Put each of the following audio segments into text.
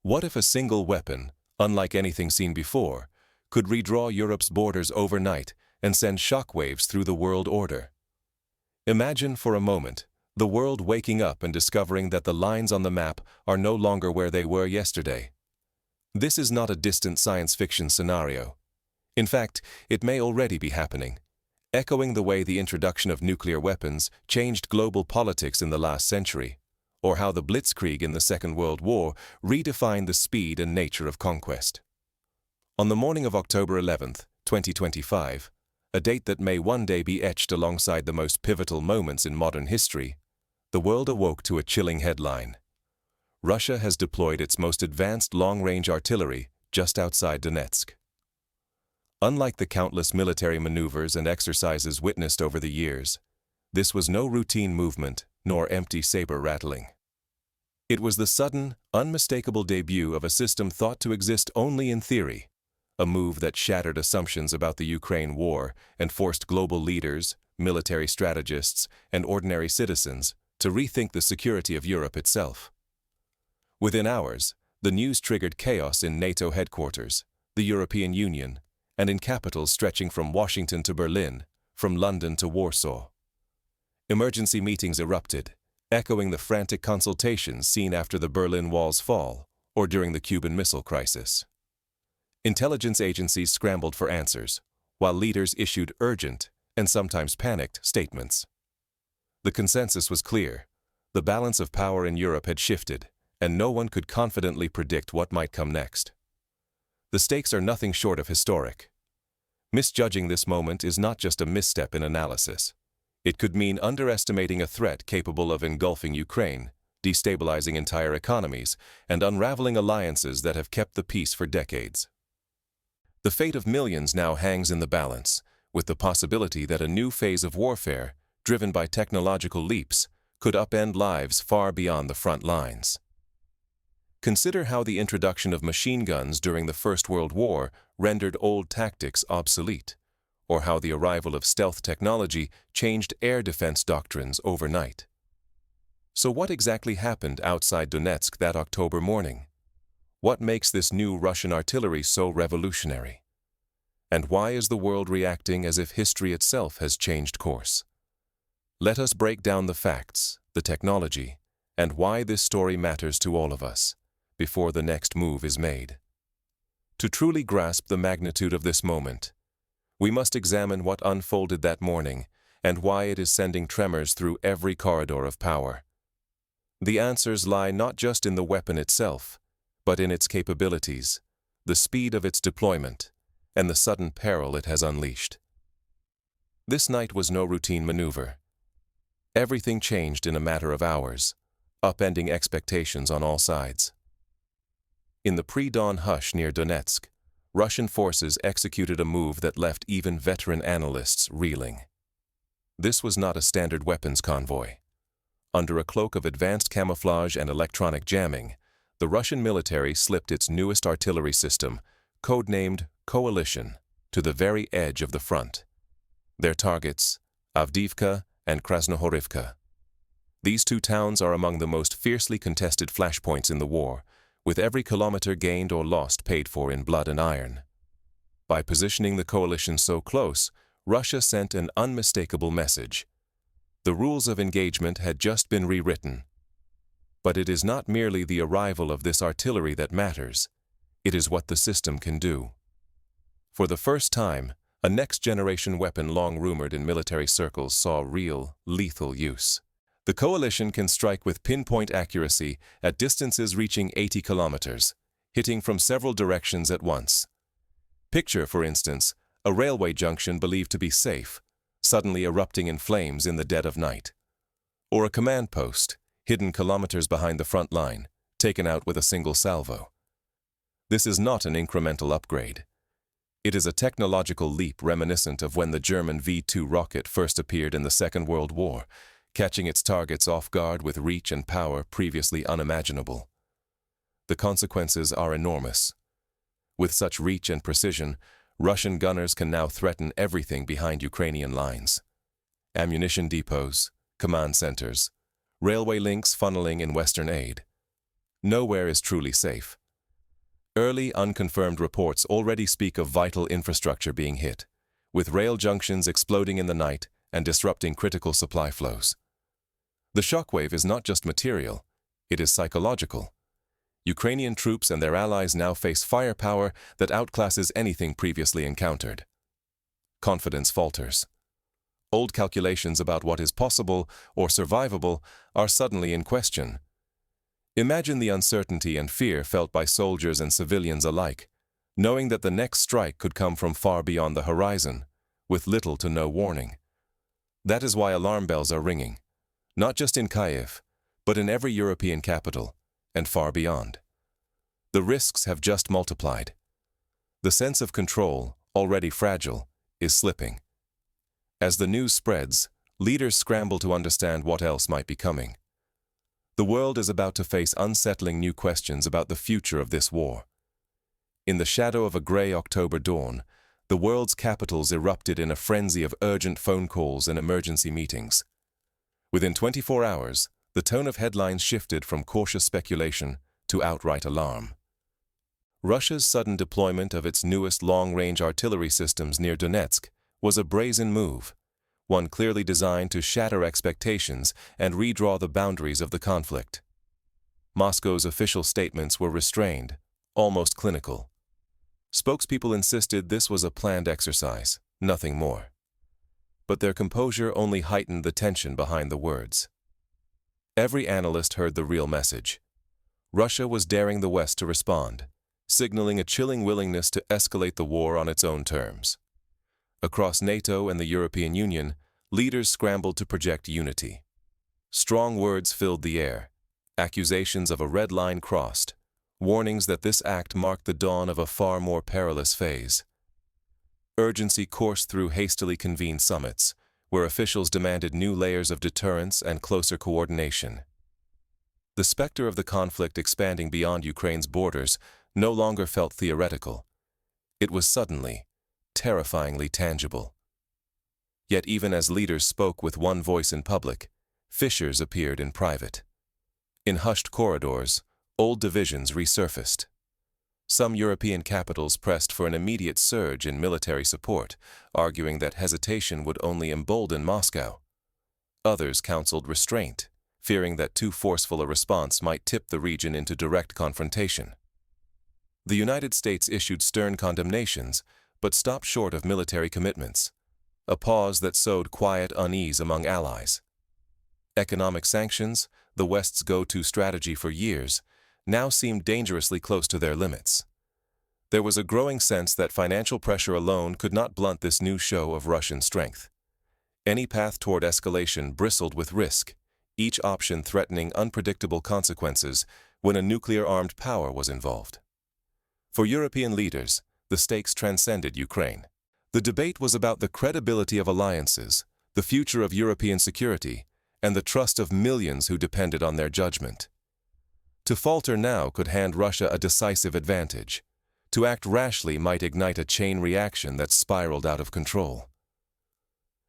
What if a single weapon, unlike anything seen before, could redraw Europe's borders overnight and send shockwaves through the world order? Imagine for a moment the world waking up and discovering that the lines on the map are no longer where they were yesterday. This is not a distant science fiction scenario. In fact, it may already be happening, echoing the way the introduction of nuclear weapons changed global politics in the last century, or how the Blitzkrieg in the Second World War redefined the speed and nature of conquest. On the morning of October 11th, 2025, a date that may one day be etched alongside the most pivotal moments in modern history, the world awoke to a chilling headline. Russia has deployed its most advanced long-range artillery just outside Donetsk. Unlike the countless military maneuvers and exercises witnessed over the years, this was no routine movement nor empty saber rattling. It was the sudden, unmistakable debut of a system thought to exist only in theory, a move that shattered assumptions about the Ukraine war and forced global leaders, military strategists, and ordinary citizens to rethink the security of Europe itself. Within hours, the news triggered chaos in NATO headquarters, the European Union, and in capitals stretching from Washington to Berlin, from London to Warsaw. Emergency meetings erupted, echoing the frantic consultations seen after the Berlin Wall's fall or during the Cuban Missile Crisis. Intelligence agencies scrambled for answers, while leaders issued urgent, and sometimes panicked, statements. The consensus was clear. The balance of power in Europe had shifted, and no one could confidently predict what might come next. The stakes are nothing short of historic. Misjudging this moment is not just a misstep in analysis. It could mean underestimating a threat capable of engulfing Ukraine, destabilizing entire economies, and unraveling alliances that have kept the peace for decades. The fate of millions now hangs in the balance, with the possibility that a new phase of warfare, driven by technological leaps, could upend lives far beyond the front lines. Consider how the introduction of machine guns during the First World War rendered old tactics obsolete, or how the arrival of stealth technology changed air defense doctrines overnight. So what exactly happened outside Donetsk that October morning? What makes this new Russian artillery so revolutionary? And why is the world reacting as if history itself has changed course? Let us break down the facts, the technology, and why this story matters to all of us, before the next move is made. To truly grasp the magnitude of this moment, we must examine what unfolded that morning and why it is sending tremors through every corridor of power. The answers lie not just in the weapon itself, but in its capabilities, the speed of its deployment, and the sudden peril it has unleashed. This night was no routine maneuver. Everything changed in a matter of hours, upending expectations on all sides. In the pre-dawn hush near Donetsk, Russian forces executed a move that left even veteran analysts reeling. This was not a standard weapons convoy. Under a cloak of advanced camouflage and electronic jamming, the Russian military slipped its newest artillery system, codenamed Coalition, to the very edge of the front. Their targets, Avdiivka and Krasnohorivka. These two towns are among the most fiercely contested flashpoints in the war, with every kilometer gained or lost paid for in blood and iron. By positioning the coalition so close, Russia sent an unmistakable message. The rules of engagement had just been rewritten. But it is not merely the arrival of this artillery that matters. It is what the system can do. For the first time, a next-generation weapon long rumored in military circles saw real, lethal use. The coalition can strike with pinpoint accuracy at distances reaching 80 kilometers, hitting from several directions at once. Picture, for instance, a railway junction believed to be safe, suddenly erupting in flames in the dead of night. Or a command post, hidden kilometers behind the front line, taken out with a single salvo. This is not an incremental upgrade. It is a technological leap reminiscent of when the German V-2 rocket first appeared in the Second World War, catching its targets off guard with reach and power previously unimaginable. The consequences are enormous. With such reach and precision, Russian gunners can now threaten everything behind Ukrainian lines. Ammunition depots, command centers, railway links funneling in Western aid. Nowhere is truly safe, Early, unconfirmed reports already speak of vital infrastructure being hit, with rail junctions exploding in the night and disrupting critical supply flows. The shockwave is not just material, it is psychological. Ukrainian troops and their allies now face firepower that outclasses anything previously encountered. Confidence falters. Old calculations about what is possible or survivable are suddenly in question. Imagine the uncertainty and fear felt by soldiers and civilians alike, knowing that the next strike could come from far beyond the horizon, with little to no warning. That is why alarm bells are ringing, not just in Kyiv, but in every European capital, and far beyond. The risks have just multiplied. The sense of control, already fragile, is slipping. As the news spreads, leaders scramble to understand what else might be coming. The world is about to face unsettling new questions about the future of this war. In the shadow of a gray October dawn, the world's capitals erupted in a frenzy of urgent phone calls and emergency meetings. Within 24 hours, the tone of headlines shifted from cautious speculation to outright alarm. Russia's sudden deployment of its newest long-range artillery systems near Donetsk was a brazen move, one clearly designed to shatter expectations and redraw the boundaries of the conflict. Moscow's official statements were restrained, almost clinical. Spokespeople insisted this was a planned exercise, nothing more. But their composure only heightened the tension behind the words. Every analyst heard the real message. Russia was daring the West to respond, signaling a chilling willingness to escalate the war on its own terms. Across NATO and the European Union, leaders scrambled to project unity. Strong words filled the air, accusations of a red line crossed, warnings that this act marked the dawn of a far more perilous phase. Urgency coursed through hastily convened summits, where officials demanded new layers of deterrence and closer coordination. The specter of the conflict expanding beyond Ukraine's borders no longer felt theoretical. It was suddenly, terrifyingly tangible. Yet even as leaders spoke with one voice in public, fissures appeared in private. In hushed corridors, old divisions resurfaced. Some European capitals pressed for an immediate surge in military support, arguing that hesitation would only embolden Moscow. Others counseled restraint, fearing that too forceful a response might tip the region into direct confrontation. The United States issued stern condemnations, but stopped short of military commitments, a pause that sowed quiet unease among allies. Economic sanctions, the West's go-to strategy for years, now seemed dangerously close to their limits. There was a growing sense that financial pressure alone could not blunt this new show of Russian strength. Any path toward escalation bristled with risk, each option threatening unpredictable consequences when a nuclear-armed power was involved. For European leaders, the stakes transcended Ukraine. The debate was about the credibility of alliances, the future of European security, and the trust of millions who depended on their judgment. To falter now could hand Russia a decisive advantage. To act rashly might ignite a chain reaction that spiraled out of control.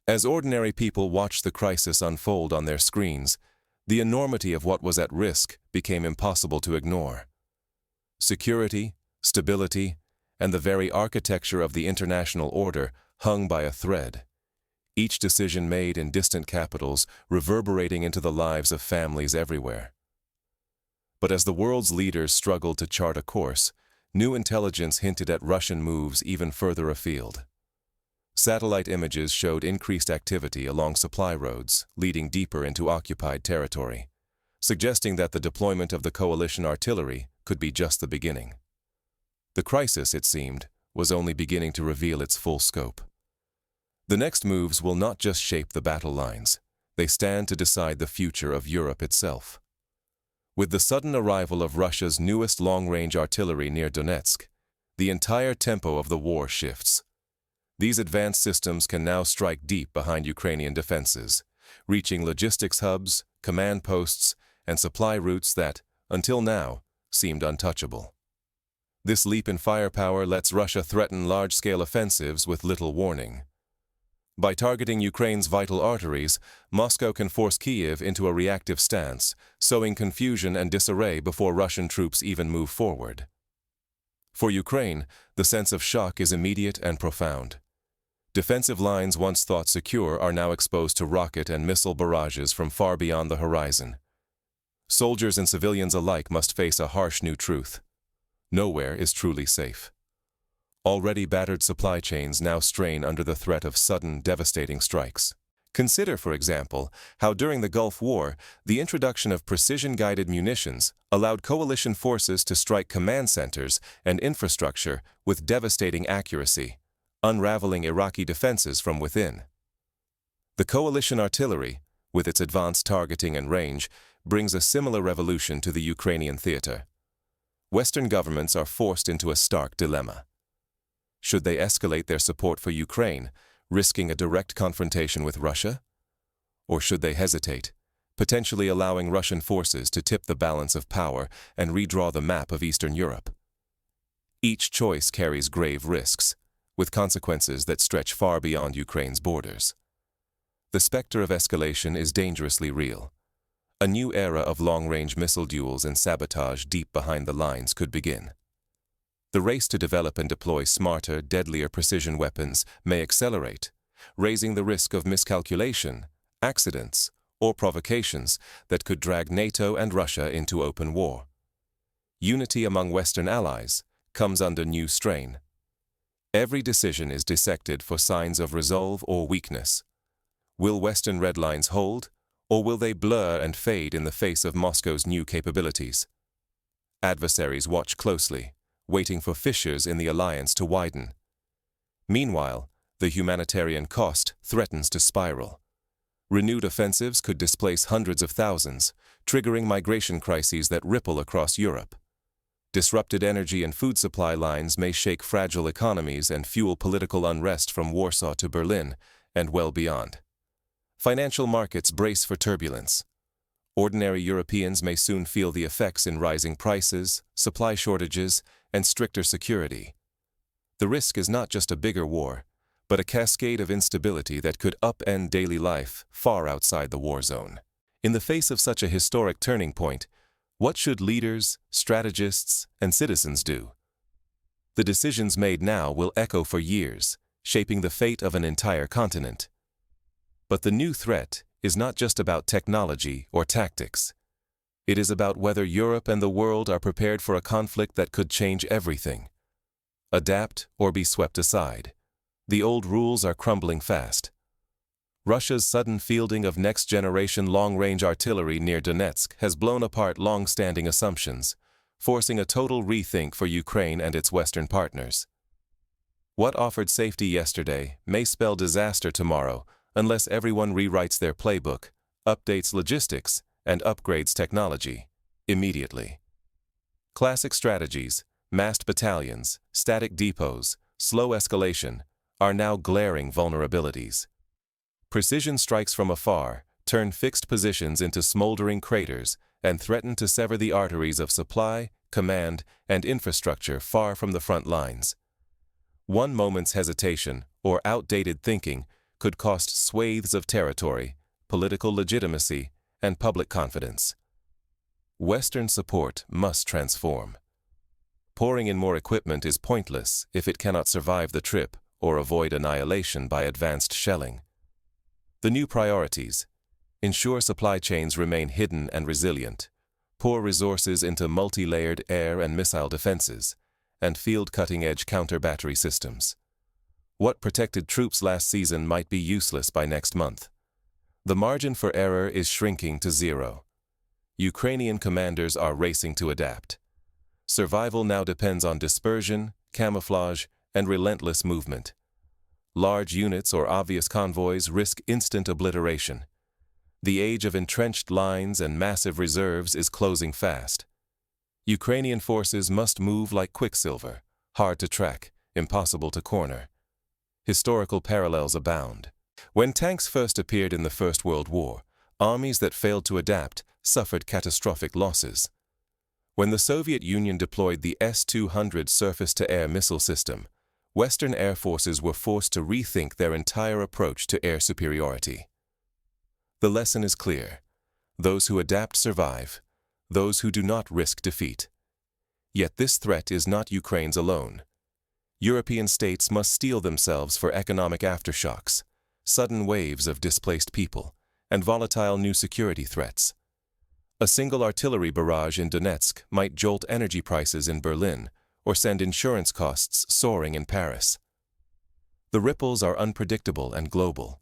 As ordinary people watched the crisis unfold on their screens, the enormity of what was at risk became impossible to ignore. Security, stability, and the very architecture of the international order hung by a thread, each decision made in distant capitals reverberating into the lives of families everywhere. But as the world's leaders struggled to chart a course, new intelligence hinted at Russian moves even further afield. Satellite images showed increased activity along supply roads leading deeper into occupied territory, suggesting that the deployment of the coalition artillery could be just the beginning. The crisis, it seemed, was only beginning to reveal its full scope. The next moves will not just shape the battle lines, they stand to decide the future of Europe itself. With the sudden arrival of Russia's newest long-range artillery near Donetsk, the entire tempo of the war shifts. These advanced systems can now strike deep behind Ukrainian defenses, reaching logistics hubs, command posts, and supply routes that, until now, seemed untouchable. This leap in firepower lets Russia threaten large-scale offensives with little warning. By targeting Ukraine's vital arteries, Moscow can force Kyiv into a reactive stance, sowing confusion and disarray before Russian troops even move forward. For Ukraine, the sense of shock is immediate and profound. Defensive lines once thought secure are now exposed to rocket and missile barrages from far beyond the horizon. Soldiers and civilians alike must face a harsh new truth. Nowhere is truly safe. Already battered supply chains now strain under the threat of sudden, devastating strikes. Consider, for example, how during the Gulf War, the introduction of precision-guided munitions allowed coalition forces to strike command centers and infrastructure with devastating accuracy, unraveling Iraqi defenses from within. The coalition artillery, with its advanced targeting and range, brings a similar revolution to the Ukrainian theater. Western governments are forced into a stark dilemma. Should they escalate their support for Ukraine, risking a direct confrontation with Russia? Or should they hesitate, potentially allowing Russian forces to tip the balance of power and redraw the map of Eastern Europe? Each choice carries grave risks, with consequences that stretch far beyond Ukraine's borders. The specter of escalation is dangerously real. A new era of long-range missile duels and sabotage deep behind the lines could begin. The race to develop and deploy smarter, deadlier precision weapons may accelerate, raising the risk of miscalculation, accidents, or provocations that could drag NATO and Russia into open war. Unity among Western allies comes under new strain. Every decision is dissected for signs of resolve or weakness. Will Western red lines hold, or will they blur and fade in the face of Moscow's new capabilities? Adversaries watch closely, waiting for fissures in the alliance to widen. Meanwhile, the humanitarian cost threatens to spiral. Renewed offensives could displace hundreds of thousands, triggering migration crises that ripple across Europe. Disrupted energy and food supply lines may shake fragile economies and fuel political unrest from Warsaw to Berlin and well beyond. Financial markets brace for turbulence. Ordinary Europeans may soon feel the effects in rising prices, supply shortages, and stricter security. The risk is not just a bigger war, but a cascade of instability that could upend daily life far outside the war zone. In the face of such a historic turning point, what should leaders, strategists, and citizens do? The decisions made now will echo for years, shaping the fate of an entire continent. But the new threat is not just about technology or tactics. It is about whether Europe and the world are prepared for a conflict that could change everything. Adapt or be swept aside. The old rules are crumbling fast. Russia's sudden fielding of next-generation long-range artillery near Donetsk has blown apart long-standing assumptions, forcing a total rethink for Ukraine and its Western partners. What offered safety yesterday may spell disaster tomorrow unless everyone rewrites their playbook, updates logistics, and upgrades technology immediately. Classic strategies, massed battalions, static depots, slow escalation, are now glaring vulnerabilities. Precision strikes from afar turn fixed positions into smoldering craters and threaten to sever the arteries of supply, command, and infrastructure far from the front lines. One moment's hesitation or outdated thinking could cost swathes of territory, political legitimacy, and public confidence. Western support must transform. Pouring in more equipment is pointless if it cannot survive the trip or avoid annihilation by advanced shelling. The new priorities: ensure supply chains remain hidden and resilient, pour resources into multi-layered air and missile defenses, and field cutting-edge counter-battery systems. What protected troops last season might be useless by next month. The margin for error is shrinking to zero. Ukrainian commanders are racing to adapt. Survival now depends on dispersion, camouflage, and relentless movement. Large units or obvious convoys risk instant obliteration. The age of entrenched lines and massive reserves is closing fast. Ukrainian forces must move like quicksilver, hard to track, impossible to corner. Historical parallels abound. When tanks first appeared in the First World War, armies that failed to adapt suffered catastrophic losses. When the Soviet Union deployed the S-200 surface-to-air missile system, Western air forces were forced to rethink their entire approach to air superiority. The lesson is clear. Those who adapt survive. Those who do not risk defeat. Yet this threat is not Ukraine's alone. European states must steel themselves for economic aftershocks, sudden waves of displaced people, and volatile new security threats. A single artillery barrage in Donetsk might jolt energy prices in Berlin or send insurance costs soaring in Paris. The ripples are unpredictable and global.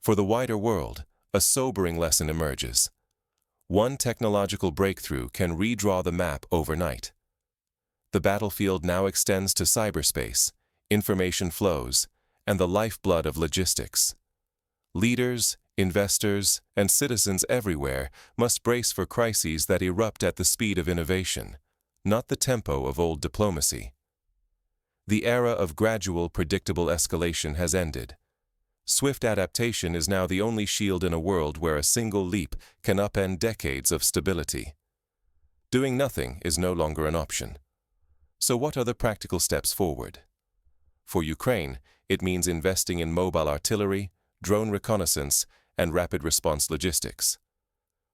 For the wider world, a sobering lesson emerges. One technological breakthrough can redraw the map overnight. The battlefield now extends to cyberspace, information flows, and the lifeblood of logistics. Leaders, investors, and citizens everywhere must brace for crises that erupt at the speed of innovation, not the tempo of old diplomacy. The era of gradual, predictable escalation has ended. Swift adaptation is now the only shield in a world where a single leap can upend decades of stability. Doing nothing is no longer an option. So what are the practical steps forward? For Ukraine, it means investing in mobile artillery, drone reconnaissance, and rapid response logistics.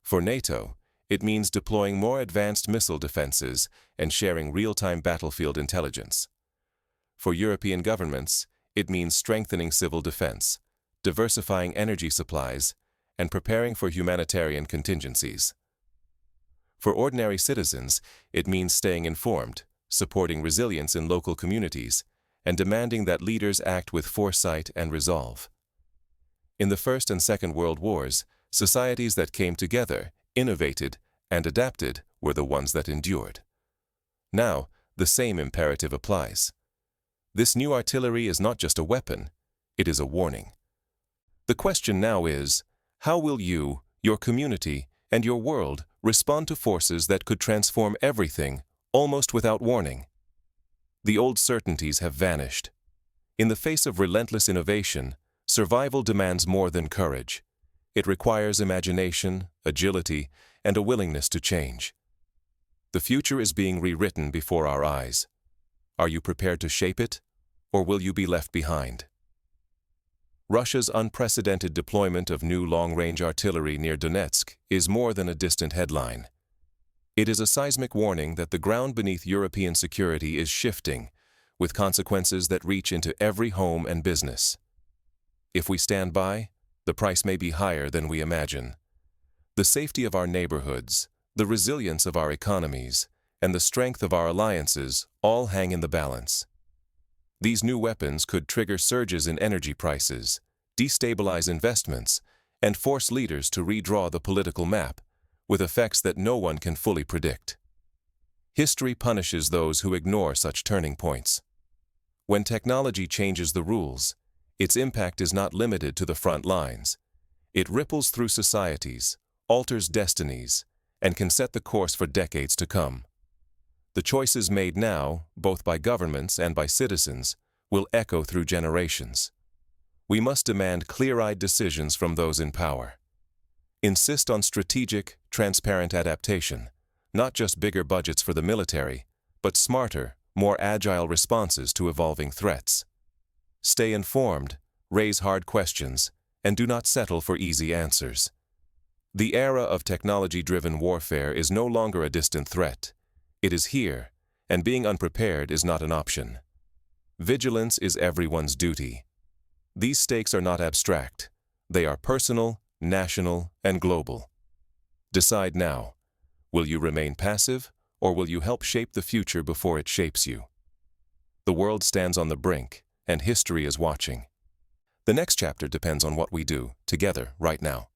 For NATO, it means deploying more advanced missile defenses and sharing real-time battlefield intelligence. For European governments, it means strengthening civil defense, diversifying energy supplies, and preparing for humanitarian contingencies. For ordinary citizens, it means staying informed, supporting resilience in local communities, and demanding that leaders act with foresight and resolve. In the First and Second World Wars, societies that came together, innovated, and adapted were the ones that endured. Now, the same imperative applies. This new artillery is not just a weapon, it is a warning. The question now is, how will you, your community, and your world respond to forces that could transform everything, almost without warning? The old certainties have vanished. In the face of relentless innovation, survival demands more than courage. It requires imagination, agility, and a willingness to change. The future is being rewritten before our eyes. Are you prepared to shape it, or will you be left behind? Russia's unprecedented deployment of new long-range artillery near Donetsk is more than a distant headline. It is a seismic warning that the ground beneath European security is shifting, with consequences that reach into every home and business. If we stand by, the price may be higher than we imagine. The safety of our neighborhoods, the resilience of our economies, and the strength of our alliances all hang in the balance. These new weapons could trigger surges in energy prices, destabilize investments, and force leaders to redraw the political map, with effects that no one can fully predict. History punishes those who ignore such turning points. When technology changes the rules, its impact is not limited to the front lines. It ripples through societies, alters destinies, and can set the course for decades to come. The choices made now, both by governments and by citizens, will echo through generations. We must demand clear-eyed decisions from those in power. Insist on strategic, transparent adaptation, not just bigger budgets for the military, but smarter, more agile responses to evolving threats. Stay informed, raise hard questions, and do not settle for easy answers. The era of technology-driven warfare is no longer a distant threat. It is here, and being unprepared is not an option. Vigilance is everyone's duty. These stakes are not abstract. They are personal, national, and global. Decide now. Will you remain passive, or will you help shape the future before it shapes you? The world stands on the brink, and history is watching. The next chapter depends on what we do, together, right now.